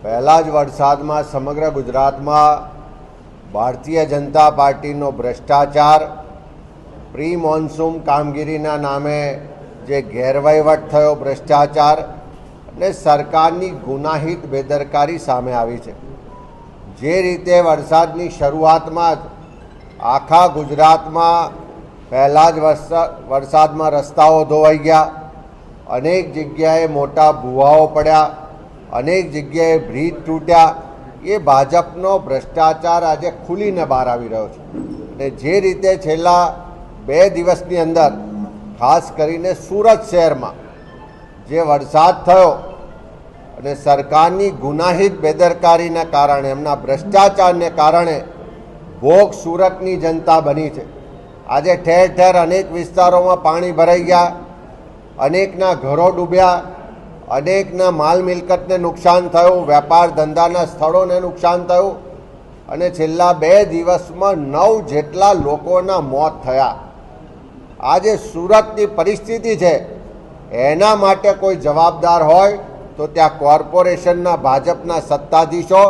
પહેલા જ વરસાદમાં સમગ્ર ગુજરાતમાં ભારતીય જનતા પાર્ટીનો ભ્રષ્ટાચાર, પ્રી મોન્સૂન કામગીરીના નામે જે ગેરવહીવટ થયો, ભ્રષ્ટાચાર અને સરકારની ગુનાહિત બેદરકારી સામે આવી છે। જે રીતે વરસાદની શરૂઆતમાં જ આખા ગુજરાતમાં પહેલા જ વરસાદમાં રસ્તાઓ ધોવાઈ ગયા, અનેક જગ્યાએ મોટા ભૂવાઓ પડ્યા, અનેક જગ્યાએ બ્રિજ તૂટ્યા, એ ભાજપનો ભ્રષ્ટાચાર આજે ખુલીને બહાર આવી રહ્યો છે। અને જે રીતે છેલ્લા 2 દિવસની અંદર ખાસ કરીને સુરત શહેરમાં જે વરસાદ થયો અને સરકારની ગુનાહિત બેદરકારીના કારણે, એમના ભ્રષ્ટાચારને કારણે ભોગ સુરતની જનતા બની છે। આજે ઠેર ઠેર અનેક વિસ્તારોમાં પાણી ભરાઈ ગયા, અનેકના ઘરો ડૂબ્યા, અનેકના માલ મિલકતને નુકસાન થયું, વેપાર ધંધાના સ્થળોને નુકસાન થયું અને છેલ્લા 2 દિવસમાં 9 જેટલા લોકોના મોત થયા। આજે સુરતની પરિસ્થિતિ છે, એના માટે કોઈ જવાબદાર હોય તો ત્યાં કોર્પોરેશનના ભાજપના સત્તાધીશો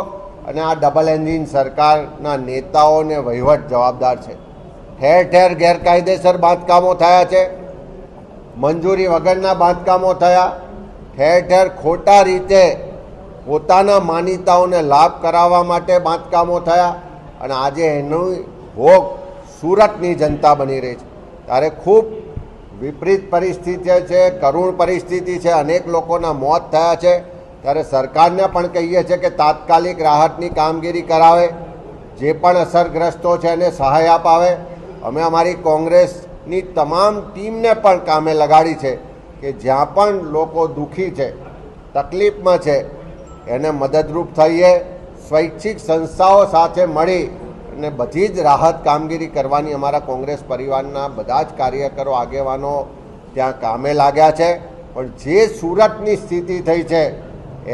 અને આ ડબલ એન્જિન સરકારના નેતાઓને વહીવટ જવાબદાર છે। ઠેર ઠેર ગેરકાયદેસર બાંધકામો થયા છે, મંજૂરી વગરના બાંધકામો થયા, ઠેર ઠેર ખોટા રીતે પોતાના માનીતાઓને લાભ કરાવવા માટે બાંધકામો થયા અને આજે એનો ભોગ સુરતની જનતા બની રહી છે। ત્યારે ખૂબ વિપરીત પરિસ્થિતિ છે, કરુણ પરિસ્થિતિ છે, અનેક લોકોના મોત થયા છે। ત્યારે સરકારને પણ કહીએ છીએ કે તાત્કાલિક રાહતની કામગીરી કરાવે, જે પણ અસરગ્રસ્તો છે એને સહાય અપાવે। અમે અમારી કોંગ્રેસની તમામ ટીમને પણ કામે લગાડી છે કે જ્યાં પણ લોકો દુઃખી છે, તકલીફમાં છે, એને મદદરૂપ થઈએ। સ્વૈચ્છિક સંસ્થાઓ સાથે મળી અને બધી જ રાહત કામગીરી કરવાની અમારા કોંગ્રેસ પરિવારના બધા જ કાર્યકરો, આગેવાનો ત્યાં કામે લાગ્યા છે। પણ જે સુરતની સ્થિતિ થઈ છે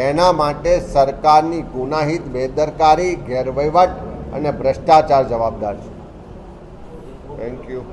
એના માટે સરકારની ગુનાહિત બેદરકારી, ગેરવહીવટ અને ભ્રષ્ટાચાર જવાબદાર છે। Thank you.